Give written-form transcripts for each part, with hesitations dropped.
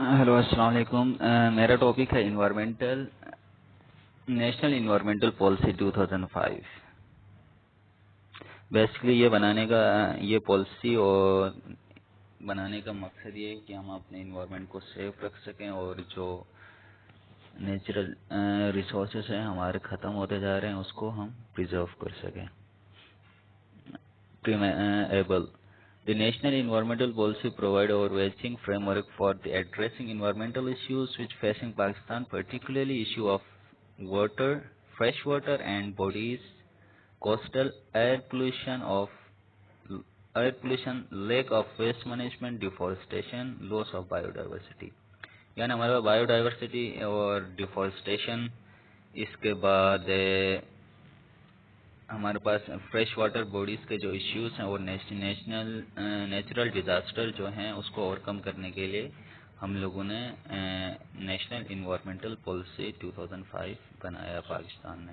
Hello अस्सलाम वालेकुम। मेरा टॉपिक है नेशनल इन्वायरमेंटल पॉलिसी 2005। बेसिकली ये पॉलिसी और बनाने का मकसद ये है कि हम अपने इन्वायरमेंट को सेफ रख सकें और जो नेचुरल रिसोर्सेज हैं हमारे ख़त्म होते जा रहे हैं उसको हम प्रिजर्व कर सकें। Preamble. The National Environmental Policy provide overarching framework for the addressing environmental issues which facing Pakistan, particularly issue of water, fresh water and bodies, coastal air pollution, lack of waste management, deforestation, loss of biodiversity। यानी हमारे पास biodiversity और deforestation, इसके बाद हमारे पास fresh water bodies के जो issues हैं और नेचुरल डिजास्टर जो हैं उसको ओवरकम करने के लिए हम लोगों ने नेशनल इन्वायरमेंटल पॉलिसी 2005 बनाया पाकिस्तान ने।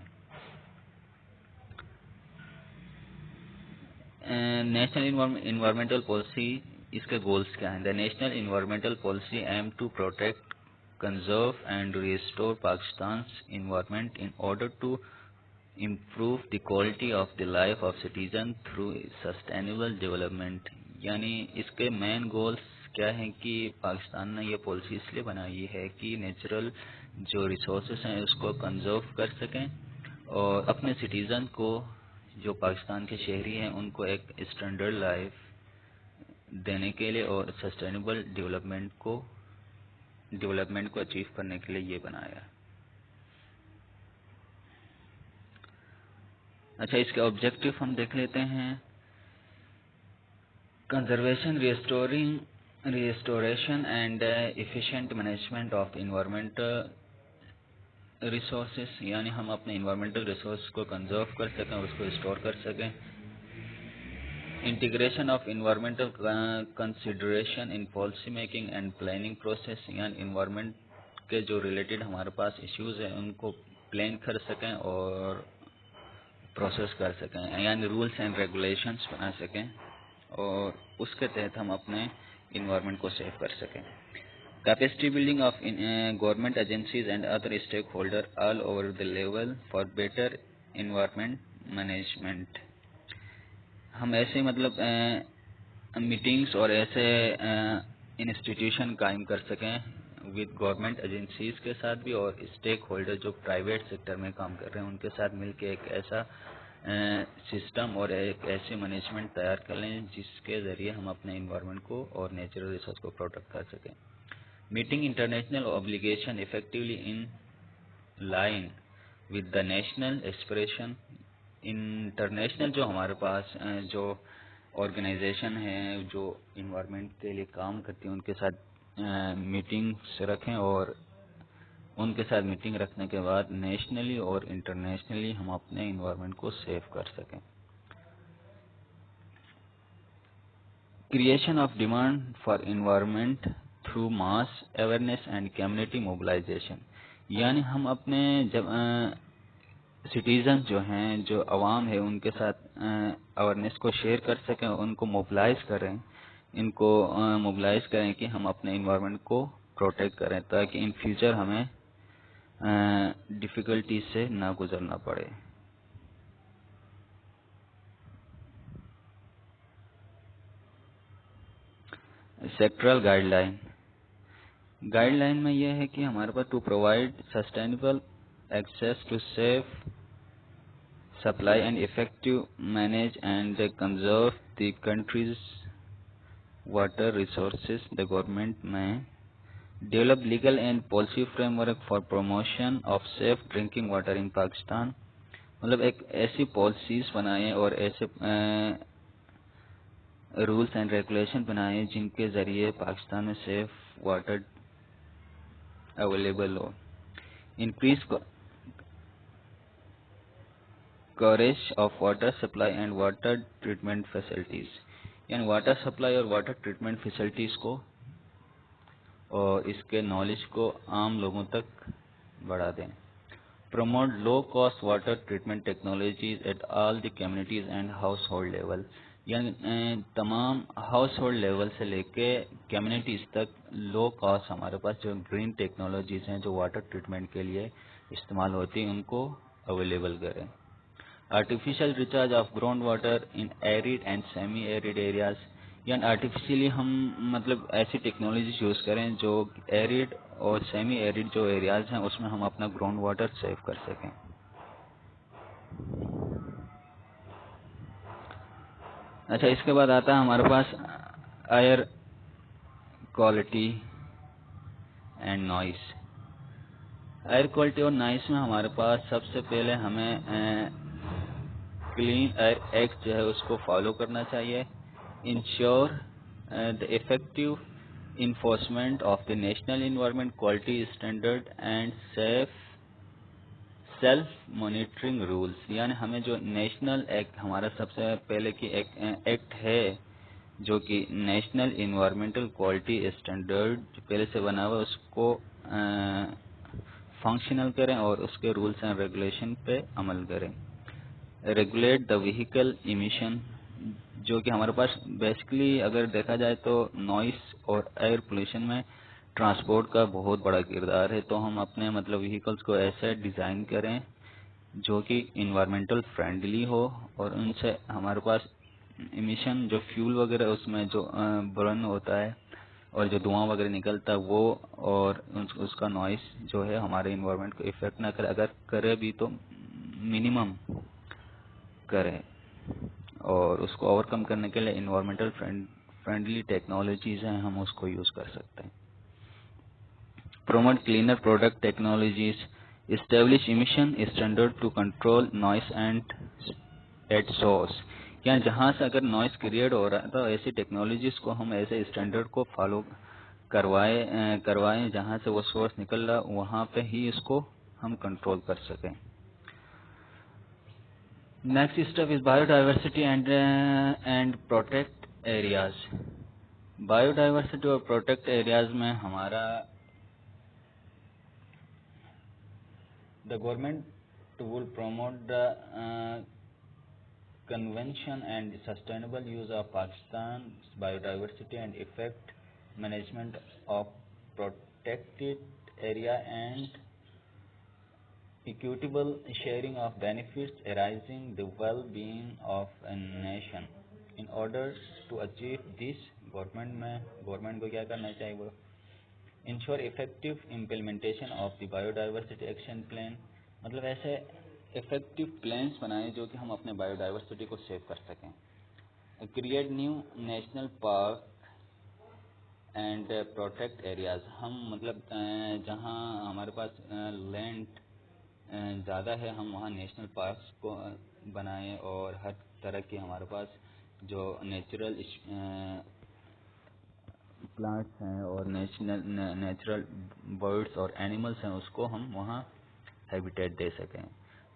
नेशनल इन्वायरमेंटल पॉलिसी, इसके गोल्स क्या हैं? The national environmental policy aim to protect, conserve and restore Pakistan environment in order to improve the quality of the life of citizen through sustainable development। यानी इसके main goals क्या हैं कि पाकिस्तान ने ये पॉलिसी इसलिए बनाई है कि नेचुरल जो रिसोर्सेस हैं उसको कंजर्व कर सकें और अपने सिटीजन को, जो पाकिस्तान के शहरी हैं, उनको एक स्टैंडर्ड लाइफ देने के लिए और सस्टेनेबल डेवलपमेंट को अचीव करने के लिए ये बनाया है। अच्छा, इसके ऑब्जेक्टिव हम देख लेते हैं। Conservation, restoration and efficient management of environmental resources, यानी हम अपने इन्वायरमेंटल रिसोर्स को कंजर्व कर सकें और उसको स्टोर कर सकें। Integration of environmental consideration in policy making and planning process, यानी इन्वायरमेंट के जो रिलेटेड हमारे पास इश्यूज हैं उनको प्लान कर सकें और प्रोसेस कर सकें, यानी रूल्स एंड रेगुलेशंस बना सकें और उसके तहत हम अपने इन्वायरमेंट को सेव कर सकें। Capacity building of government agencies and other stakeholder all over the level for better environment management. हम ऐसे मीटिंग्स और ऐसे इंस्टीट्यूशन कायम कर सकें विद गवर्नमेंट एजेंसीज के साथ भी और स्टेक होल्डर जो प्राइवेट सेक्टर में काम कर रहे हैं उनके साथ मिलकर एक ऐसा सिस्टम और एक ऐसे मैनेजमेंट तैयार कर लें जिसके ज़रिए हम अपने इन्वायरमेंट को और नेचुरल रिसोर्स को प्रोटेक्ट कर सकें। Meeting international obligation effectively in line with the national aspiration. International जो हमारे पास जो ऑर्गेनाइजेशन है जो इन्वायरमेंट के लिए काम करती है उनके साथ मीटिंग्स रखें और उनके साथ मीटिंग रखने के बाद नेशनली और इंटरनेशनली हम अपने इन्वायरमेंट को सेव कर सकें। Creation of demand for environment through mass awareness and community mobilisation, यानी हम अपने जब सिटीजन जो हैं, जो अवाम है, उनके साथ अवेयरनेस को शेयर कर सकें, उनको मोबिलाइज करें, इनको मोबिलाइज करें कि हम अपने इन्वायरमेंट को प्रोटेक्ट करें ताकि इन फ्यूचर हमें डिफिकल्टी से ना गुजरना पड़े। सेक्टरल गाइडलाइन में यह है कि हमारे पास to provide sustainable access to safe supply and effective manage and conserve the country's water resources, the government में develop legal and policy framework for promotion of safe drinking water in Pakistan. मतलब एक ऐसी पॉलिसीज बनाए और ऐसे rules and regulation बनाए जिनके जरिए पाकिस्तान में सेफ वाटर अवेलेबल हो। Increase coverage of water supply and water treatment facilities, यानी वाटर सप्लाई और वाटर ट्रीटमेंट फैसिलिटीज को और इसके नॉलेज को आम लोगों तक बढ़ा दें। Promote low cost water treatment technologies at all the communities and house hold level, यानी तमाम हाउस होल्ड लेवल से लेके कम्युनिटीज तक लो कॉस्ट हमारे पास जो ग्रीन टेक्नोलॉजीज हैं जो वाटर ट्रीटमेंट के लिए इस्तेमाल होती हैं उनको अवेलेबल करें। Artificial recharge of ground water in arid and semi arid areas, यानी आर्टिफिशियली हम मतलब ऐसी टेक्नोलॉजी यूज करें जो एरिड और सेमी एरिड जो एरियाज हैं उसमें हम अपना ग्राउंड वाटर सेव कर सकें। अच्छा, इसके बाद आता है हमारे पास air quality and noise. Air quality और नॉइस में हमारे पास सबसे पहले हमें क्लीन एयर एक्ट जो है उसको फॉलो करना चाहिए। Ensure the effective enforcement of the national environment quality standard and self monitoring rules, यानी हमें जो नेशनल एक्ट हमारा सबसे पहले की एक्ट है जो कि नेशनल एनवायरमेंटल क्वालिटी स्टैंडर्ड जो पहले से बना हुआ है उसको फंक्शनल करें और उसके रूल्स एंड रेगुलेशन पे अमल करें। रेगुलेट द व्हीकल इमिशन, जो कि हमारे पास बेसिकली अगर देखा जाए तो नॉइस और एयर पोल्यूशन में ट्रांसपोर्ट का बहुत बड़ा किरदार है। तो हम अपने मतलब व्हीकल्स को ऐसे डिज़ाइन करें जो कि इन्वायरमेंटल फ्रेंडली हो और उनसे हमारे पास इमिशन जो फ्यूल वगैरह उसमें जो बर्न होता है और जो धुआं वगैरह निकलता है वो और उसका नॉइस जो है हमारे इन्वायरमेंट को इफेक्ट ना करे, अगर करे भी तो मिनिमम करे। और उसको ओवरकम करने के लिए इन्वायरमेंटल फ्रेंडली टेक्नोलॉजीज हैं, हम उसको यूज कर सकते हैं। Promote cleaner product technologies, establish emission standard to control noise and at source, या जहाँ से अगर नॉइस क्रिएट हो रहा है तो ऐसी टेक्नोलॉजीज को हम ऐसे स्टैंडर्ड को फॉलो करवाएं जहाँ से वो सोर्स निकल रहा वहाँ पे ही इसको हम कंट्रोल कर सकें। Next step is biodiversity and protect areas. Biodiversity और प्रोटेक्ट एरियाज में हमारा the government will promote the convention and sustainable use of Pakistan's biodiversity and effect management of protected area and equitable sharing of benefits arising the well-being of a nation. In order to achieve this, government को क्या करना चाहिए वो ensure effective implementation of the biodiversity action plan, मतलब ऐसे effective plans बनाएं जो कि हम अपने बायोडाइवर्सिटी को सेव कर सकें। Create new national park and protect areas, हम मतलब जहां हमारे पास लैंड ज़्यादा है हम वहां नेशनल पार्क्स को बनाएं और हर तरह की हमारे पास जो नेचुरल प्लांट्स हैं और नेचुरल बर्ड्स और एनिमल्स हैं उसको हम वहाँ हैबिटेट दे सकें।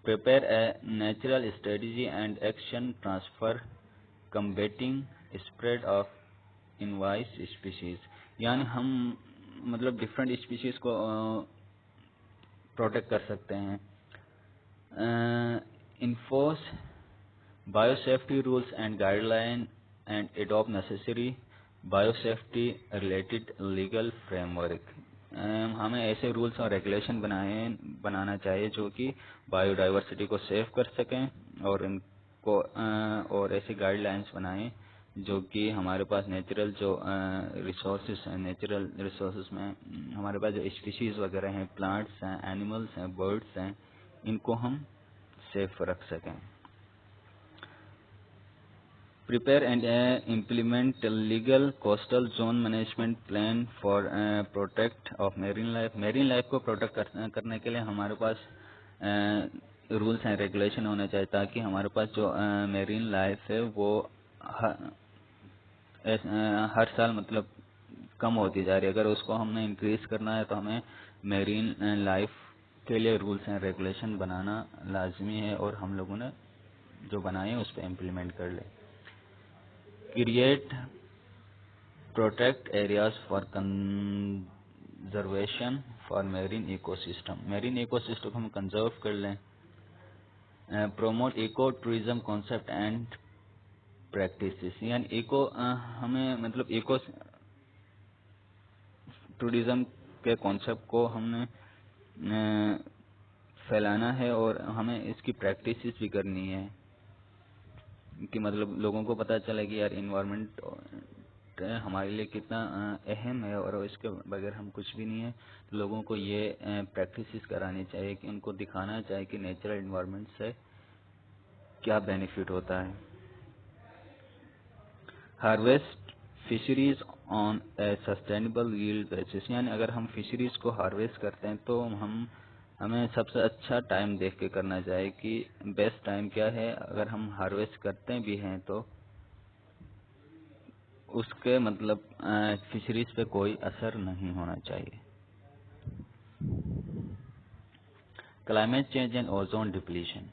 Prepare a natural strategy and action transfer कम्बेटिंग spread of invoice species, यानी हम मतलब डिफरेंट स्पीशीज को प्रोटेक्ट कर सकते हैं। Enforce biosafety rules and guideline and adopt necessary biosafety related legal framework, हमें ऐसे रूल्स और रेगुलेशन बनाना चाहिए जो कि बायोडाइवर्सिटी को सेव कर सकें और इनको और ऐसी गाइडलाइंस बनाएं जो कि हमारे पास नेचुरल जो रिसोर्सेज हैं, नेचुरल रिसोर्सेज में हमारे पास जो स्पीशीज वगैरह हैं, प्लांट्स हैं, एनिमल्स हैं, बर्ड्स हैं, इनको हम सेफ रख सकें। Prepare and implement a legal coastal zone management plan for protect of marine life। Marine life को प्रोटेक्ट करने के लिए हमारे पास रूल्स एंड रेगुलेशन होने चाहिए ताकि हमारे पास जो मेरीन लाइफ है वो हर साल मतलब कम होती जा रही है। अगर उसको हमने इंक्रीज करना है तो हमें मेरीन लाइफ के लिए रूल्स एंड रेगुलेशन बनाना लाजमी है और हम लोगों ने जो बनाए उस पर इम्प्लीमेंट कर ले। Create protect areas for conservation for marine ecosystem, marine ecosystem को हम कंजर्व कर लें। Promote eco tourism concept and practices, यानी हमें मतलब इको टूरिज्म के कॉन्सेप्ट को हमने फैलाना है और हमें इसकी प्रैक्टिसेस भी करनी है कि मतलब लोगों को पता चले कि यार इन्वायरमेंट हमारे लिए कितना अहम है और इसके बगैर हम कुछ भी नहीं है। तो लोगों को ये प्रैक्टिसेस करानी चाहिए कि उनको दिखाना चाहिए कि नेचुरल इन्वायरमेंट से क्या बेनिफिट होता है। Harvest fisheries on A sustainable yield basis, यानी अगर हम फिशरीज को हार्वेस्ट करते हैं तो हमें सबसे अच्छा टाइम देख के करना चाहिए कि बेस्ट टाइम क्या है। अगर हम हार्वेस्ट करते भी हैं तो उसके मतलब फिशरीज पे कोई असर नहीं होना चाहिए। Climate change and ozone depletion,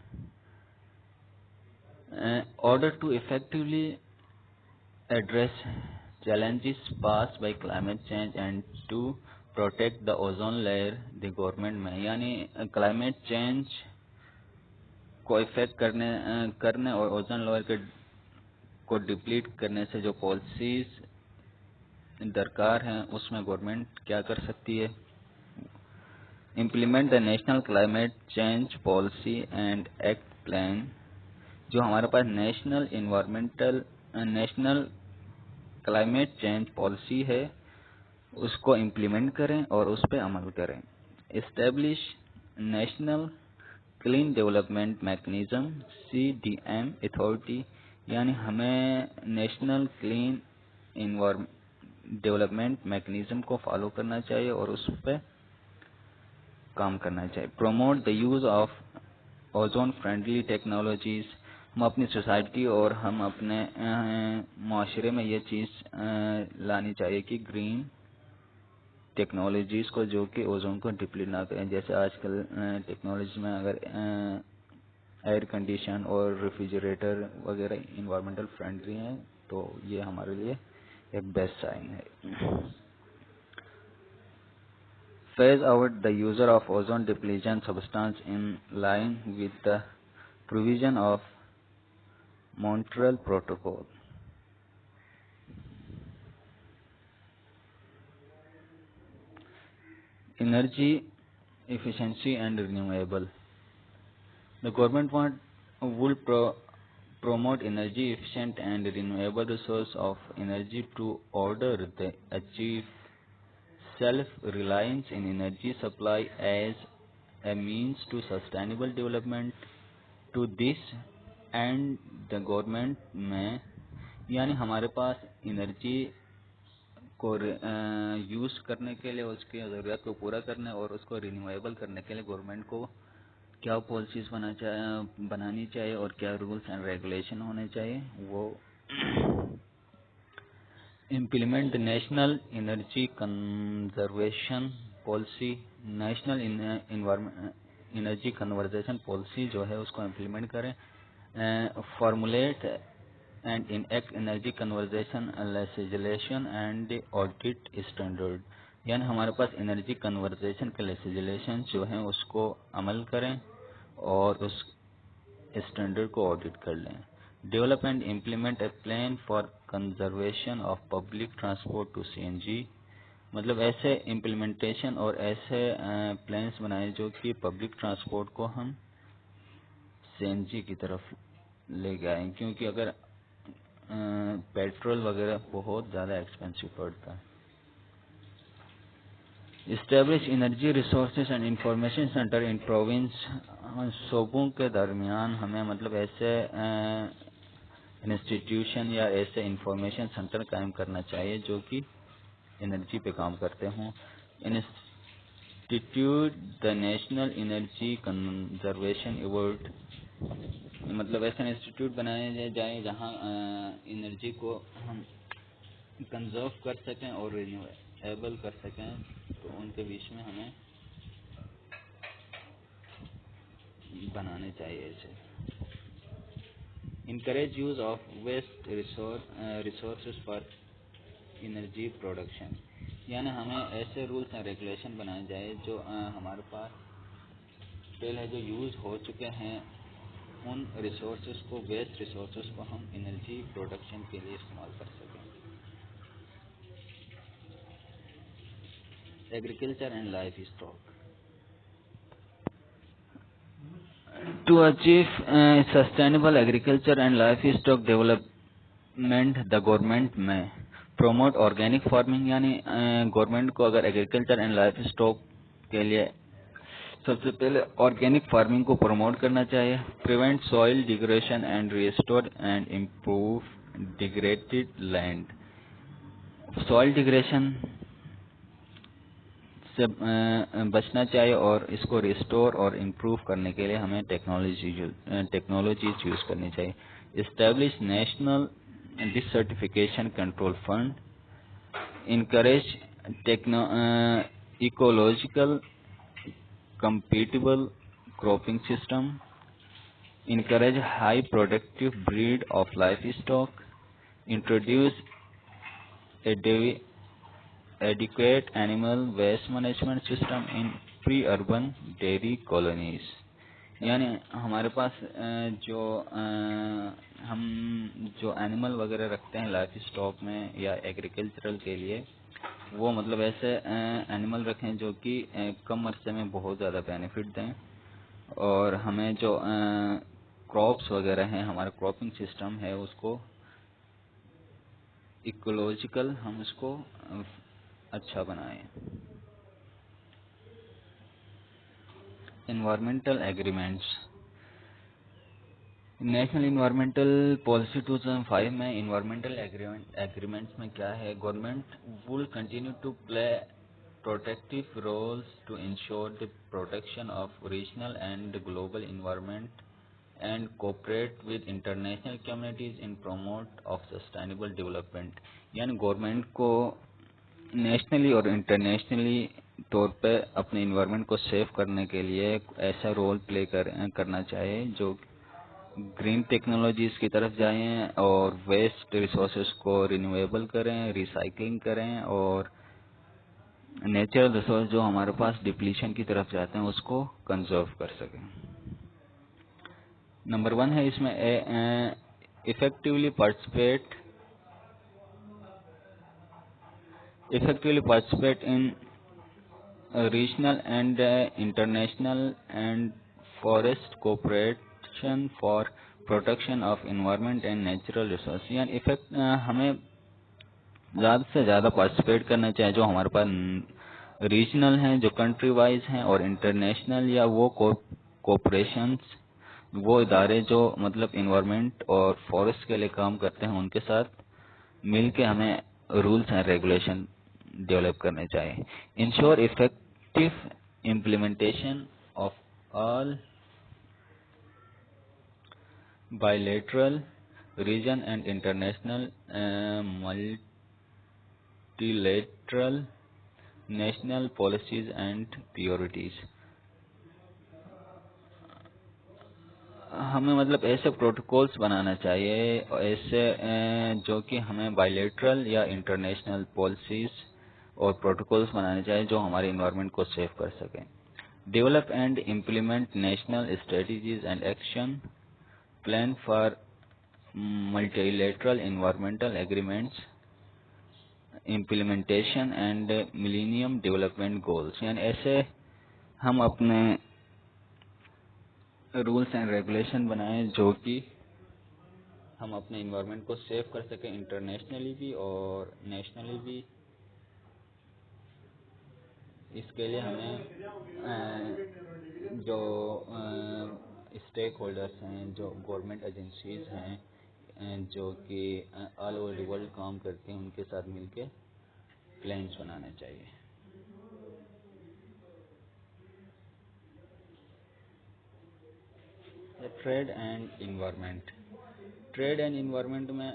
order to effectively address challenges posed by climate change and to protect the ozone layer, the government में यानी क्लाइमेट चेंज को इफेक्ट करने और ओजोन लेयर को डिप्लीट करने से जो पॉलिसीज दरकार हैं उसमें गवर्नमेंट क्या कर सकती है। Implement the national climate change policy and act plan, जो हमारे पास नेशनल क्लाइमेट चेंज पॉलिसी है उसको इम्प्लीमेंट करें और उस पर अमल करें। Establish national clean development mechanism CDM authority, यानी हमें नेशनल क्लीन डेवलपमेंट मैकेनिज्म को फॉलो करना चाहिए और उस पर काम करना चाहिए। Promote the use of ozone friendly technologies, हम अपनी सोसाइटी और हम अपने माशरे में ये चीज़ लानी चाहिए कि ग्रीन टेक्नोलॉजीज को जो कि ओजोन को डिप्लीट ना करें। जैसे आजकल टेक्नोलॉजी में अगर एयर कंडीशन और रेफ्रिजरेटर वगैरह इन्वायरमेंटल फ्रेंडली हैं तो ये हमारे लिए एक बेस्ट साइन है। Phase out the use of ozone depletion substance in line with the provision of Montreal Protocol. Energy efficiency and renewable. The government will promote energy efficient and renewable resource of energy to order the achieve self-reliance in energy supply as a means to sustainable development. To this and the government में यानी हमारे पास energy को use करने के लिए उसकी ज़रूरत को पूरा करने और उसको रिन्यूएबल करने के लिए गवर्नमेंट को क्या पॉलिसीज बनानी चाहिए और क्या रूल्स एंड रेगुलेशन होने चाहिए। वो implement national energy conservation policy, national energy conservation policy जो है उसको इम्प्लीमेंट करें। Formulate and enact energy conservation legislation and audit standard, यानी हमारे पास एनर्जी कंजर्वेशन के लेजिस्लेशन जो हैं उसको अमल करें और उस स्टैंडर्ड को ऑडिट कर लें। Develop and implement a plan for conservation of public transport to CNG, मतलब ऐसे इम्प्लीमेंटेशन और ऐसे प्लान्स बनाए जो कि पब्लिक ट्रांसपोर्ट को हम CNG की तरफ ले गए, क्योंकि अगर पेट्रोल वगैरह बहुत ज़्यादा एक्सपेंसिव पड़ता है। Establish energy resources and information centre in province, सूबों के दरमियान हमें मतलब ऐसे इंस्टीट्यूशन या ऐसे इंफॉर्मेशन सेंटर कायम करना चाहिए जो कि एनर्जी पे काम करते हों। Institute the national energy conservation award, मतलब ऐसे इंस्टीट्यूट बनाए जाए जहाँ एनर्जी को हम कंजर्व कर सकें और रिन्यूएबल कर सकें, तो उनके बीच में हमें बनाने चाहिए ऐसे। Encourage use of waste resources for energy production, यानी हमें ऐसे रूल्स एंड रेगुलेशन बनाए जाए जो हमारे पास पहले जो यूज़ हो चुके हैं उन रिसोर्सेज को, वेस्ट रिसोर्सेज को हम एनर्जी प्रोडक्शन के लिए इस्तेमाल कर सकें। Agriculture and livestock. To achieve sustainable agriculture and livestock development, the government may promote organic farming, यानी गवर्नमेंट को अगर एग्रीकल्चर एंड लाइफ स्टॉक के लिए सबसे पहले ऑर्गेनिक फार्मिंग को प्रमोट करना चाहिए। Prevent soil degradation and restore and improve degraded land. Soil degradation से बचना चाहिए और इसको रिस्टोर और इम्प्रूव करने के लिए हमें टेक्नोलॉजीज यूज करनी चाहिए। Establish national desertification control fund. Encourage ecological compatible cropping system, encourage high productive breed of livestock, introduce adequate animal waste management system in pre-urban dairy colonies। यानी हमारे पास हम जो एनिमल वगैरह रखते हैं लाइफ स्टॉक में या एग्रीकल्चरल के लिए, वो मतलब ऐसे एनिमल रखें जो कि कम अरसे में बहुत ज़्यादा बेनिफिट दें, और हमें जो क्रॉप्स वगैरह हैं, हमारा क्रॉपिंग सिस्टम है, उसको इकोलॉजिकल हम उसको अच्छा बनाएं। Environmental agreements. National environmental policy 2005 में इन्वायरमेंटल एग्रीमेंट्स में क्या है, government will continue to play protective roles to ensure the protection of regional and global environment and cooperate with international communities in promote of sustainable development. यानी government को nationally और internationally तौर पे अपने environment को सेव करने के लिए ऐसा रोल प्ले करना चाहिए जो ग्रीन टेक्नोलॉजीज की तरफ जाएं और वेस्ट रिसोर्सेज को रिन्यूएबल करें, रिसाइकलिंग करें, और नेचुरल रिसोर्स जो हमारे पास डिप्लीशन की तरफ जाते हैं उसको कंजर्व कर सकें। नंबर 1 है इसमें effectively participate in regional and international and forest cooperation for protection of environment and natural resource. यानी हमें ज़्यादा से ज़्यादा पार्टिसिपेट करना चाहिए जो हमारे पास रीजनल हैं, जो कंट्री वाइज हैं, और इंटरनेशनल या वो कोऑपरेशंस, वो इदारे जो मतलब एनवायरनमेंट और फॉरेस्ट के लिए काम करते हैं, उनके साथ मिलके हमें रूल्स एंड रेगुलेशन डेवलप करने चाहिए। Ensure effective implementation of all bilateral, region and international, multilateral, national policies and priorities। हमें मतलब ऐसे प्रोटोकॉल्स बनाना चाहिए ऐसे जो कि हमें बायलेटरल या इंटरनेशनल पॉलिसीज और प्रोटोकॉल्स बनाने चाहिए जो हमारे इन्वायरमेंट को सेव कर सकें। Develop and implement national strategies and action plan for multilateral environmental agreements, implementation and millennium development goals। यानी ऐसे हम अपने रूल्स एंड रेगुलेशन बनाएं जो कि हम अपने इन्वायरमेंट को सेव कर सकें इंटरनेशनली भी और नेशनली भी। इसके लिए हमें जो स्टेक होल्डर्स हैं, जो गवर्नमेंट एजेंसीज हैं, जो कि ऑल ओवर द वर्ल्ड काम करते हैं, उनके साथ मिलके प्लान्स बनाने चाहिए। Trade and environment. Trade and environment में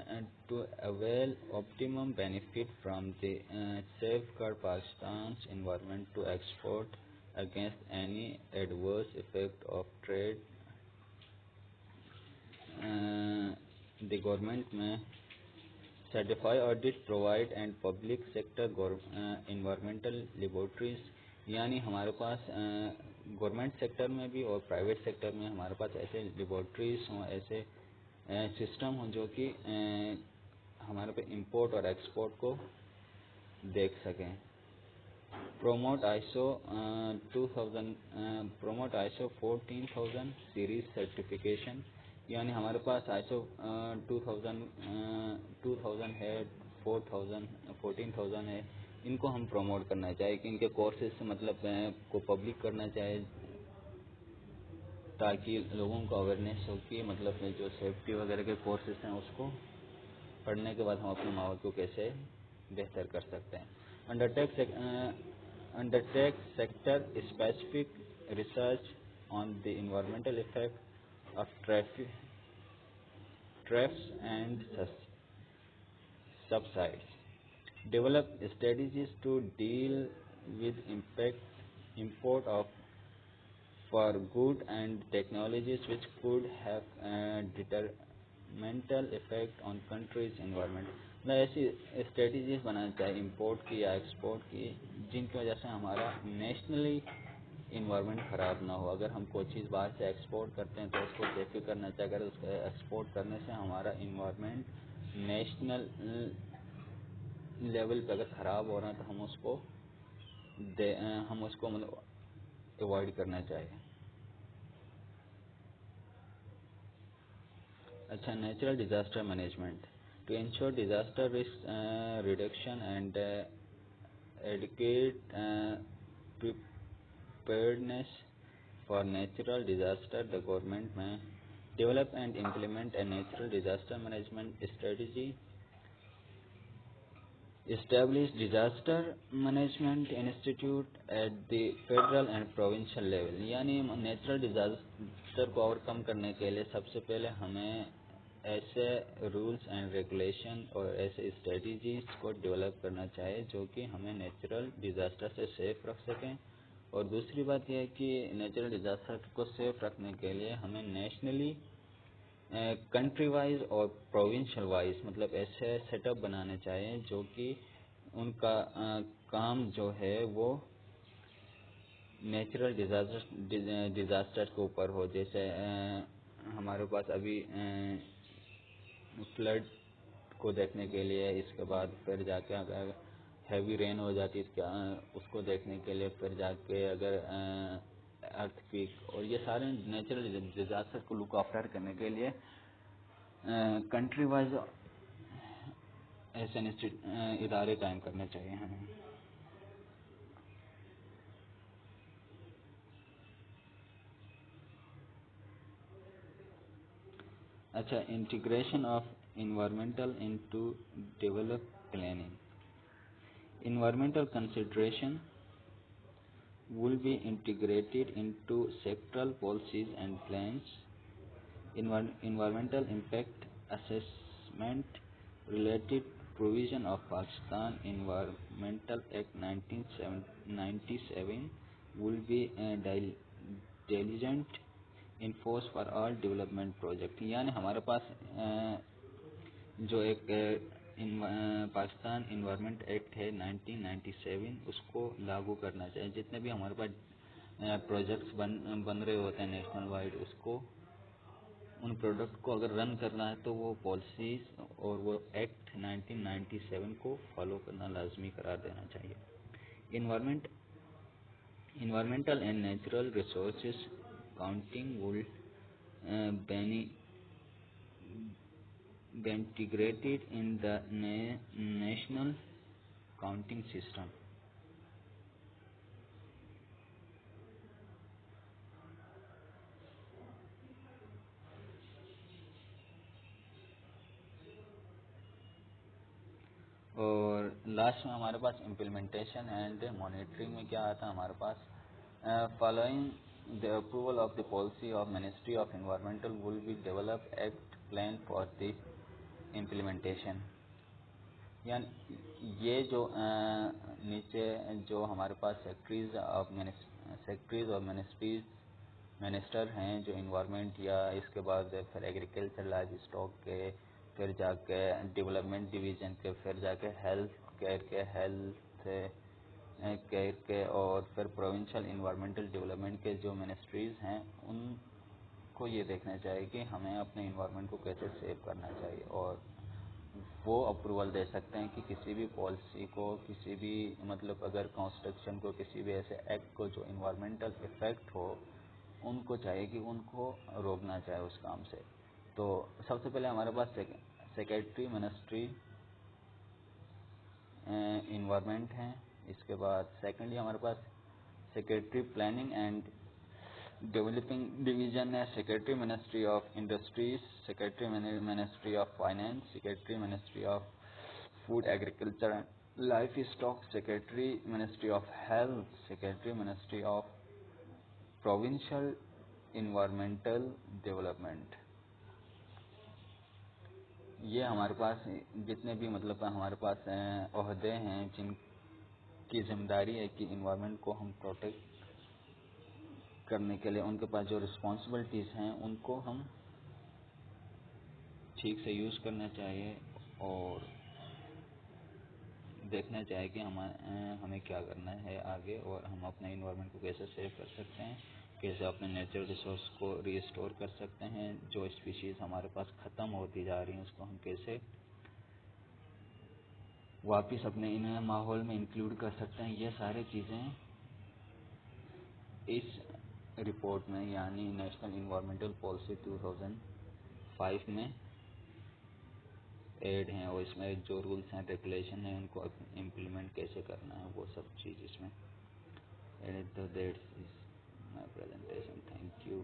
to avail optimum benefit from the safeguard Pakistan's environment to export against any adverse effect of trade, the government में certify audit provide and public sector environmental laboratories। यानी हमारे पास government sector में भी और private sector में हमारे पास ऐसे लेबॉर्ट्रीज हों, ऐसे सिस्टम हों जो कि हमारे पे इंपोर्ट और एक्सपोर्ट को देख सकें। promote ISO 2000 promote ISO 14000 series certification, यानी हमारे पास ISO 2000 है, 14000 है, इनको हम प्रमोट करना चाहिए कि इनके कोर्सेज से मतलब को पब्लिक करना चाहिए ताकि लोगों को अवेयरनेस हो कि मतलब जो सेफ्टी वगैरह के कोर्सेज हैं उसको पढ़ने के बाद हम अपने माहौल को कैसे बेहतर कर सकते हैं। Undertake sector specific research on the environmental effect of traps and subsides. Develop strategies to deal with import of for good and technologies which could have a detrimental effect on country's environment. मतलब ऐसी strategies बनानी चाहिए import की या export की जिनकी वजह से हमारा नेशनली इन्वायरमेंट ख़राब ना हो। अगर हम कोई चीज़ बाहर से एक्सपोर्ट करते हैं तो उसको सेफ्टी करना चाहिए। अगर उसको एक्सपोर्ट करने से हमारा इन्वायरमेंट नेशनल लेवल पे अगर ख़राब हो रहा है तो हम उसको मतलब अवॉइड करना चाहिए। अच्छा, natural disaster management to ensure disaster risk reduction and adequate preparedness for natural disaster, the government may develop and implement a natural disaster management strategy, establish disaster management institute at the federal and provincial level। यानी natural disaster को overcome करने के लिए सबसे पहले हमें ऐसे rules and regulation और ऐसे स्ट्रेटजीज को डेवलप करना चाहिए जो कि हमें नेचुरल डिजास्टर से सेफ रख सकें। और दूसरी बात यह है कि नेचुरल डिजास्टर को सेफ रखने के लिए हमें नेशनली कंट्री वाइज और प्रोविंशियल वाइज मतलब ऐसे सेटअप बनाने चाहिए जो कि उनका काम जो है वो नेचुरल डिजास्टर के ऊपर हो। जैसे हमारे पास अभी फ्लड को देखने के लिए, इसके बाद फिर जाके अगर हैवी रेन हो जाती है क्या उसको देखने के लिए, फिर जाके अगर अर्थक्वेक और ये सारे नेचुरल डिजास्टर को लुक आफ्टर करने के लिए कंट्री वाइज ऐसे इदारे कायम करने चाहिए हमें। अच्छा, integration of environmental into develop planning. Environmental consideration will be integrated into sectoral policies and plans. Environmental impact assessment related provision of Pakistan Environmental Act 1997 will be diligent enforced for all development project। यानी हमारे पास जो एक Pakistan environment act है 1997 उसको लागू करना चाहिए। जितने भी हमारे पास प्रोजेक्ट्स बन रहे होते हैं नेशनल वाइड, उसको उन प्रोडक्ट को अगर रन करना है तो वो पॉलिसीज और वो एक्ट 1997 को फॉलो करना लाजमी करार देना चाहिए। Environmental and natural resources counting will be integrated in the national counting system। और लास्ट में हमारे पास इम्प्लीमेंटेशन एंड मॉनिटरिंग में क्या आता है हमारे पास, following the approval of the policy of ministry of environmental will be develop act plan for the implementation. यानी ये जो नीचे जो हमारे पास सेक्रेटरीज और मिनिस्टर हैं जो इन्वायरमेंट या इसके बाद फिर एग्रीकल्चर लाइव स्टॉक के, फिर जाके डेवलपमेंट डिवीज़न के, फिर जाके हेल्थ केयर के, हेल्थ केयर के और फिर प्रोविंशियल इन्वायरमेंटल डेवलपमेंट के जो मिनिस्ट्रीज़ हैं उनको ये देखना चाहिए कि हमें अपने इन्वायरमेंट को कैसे सेव करना चाहिए, और वो अप्रूवल दे सकते हैं कि किसी भी पॉलिसी को, किसी भी मतलब अगर कंस्ट्रक्शन को, किसी भी ऐसे एक्ट को जो इन्वायरमेंटल इफेक्ट हो, उनको चाहिए कि उनको रोकना चाहिए उस काम से। तो सबसे पहले हमारे पास सेक्रेटरी मिनिस्ट्री इन्वायरमेंट है। इसके बाद सेकेंडली हमारे पास secretary planning and developing division है, secretary ministry of industries, secretary ministry of finance, secretary ministry of food agriculture and livestock, secretary ministry of health, secretary ministry of provincial environmental development. ये हमारे पास जितने भी मतलब हमारे पास ओहदे हैं जिनकी जिम्मेदारी है कि इन्वायरमेंट को हम प्रोटेक्ट करने के लिए, उनके पास जो रिस्पॉन्सिबिलिटीज़ हैं उनको हम ठीक से यूज़ करना चाहिए और देखना चाहिए कि हमें क्या करना है आगे, और हम अपने इन्वायरमेंट को कैसे सेव कर सकते हैं, कैसे अपने नेचुरल रिसोर्स को रिस्टोर कर सकते हैं, जो स्पीशीज़ हमारे पास ख़त्म होती जा रही हैं उसको हम कैसे वापस अपने इन माहौल में इंक्लूड कर सकते हैं। ये सारी चीज़ें इस रिपोर्ट में यानी नेशनल इन्वायरमेंटल पॉलिसी 2005 में ऐड हैं, और इसमें जो रूल्स हैं रेगुलेशन हैं उनको इम्प्लीमेंट कैसे करना है वो सब चीज़ इसमें एड। तो that's is my presentation. Thank you.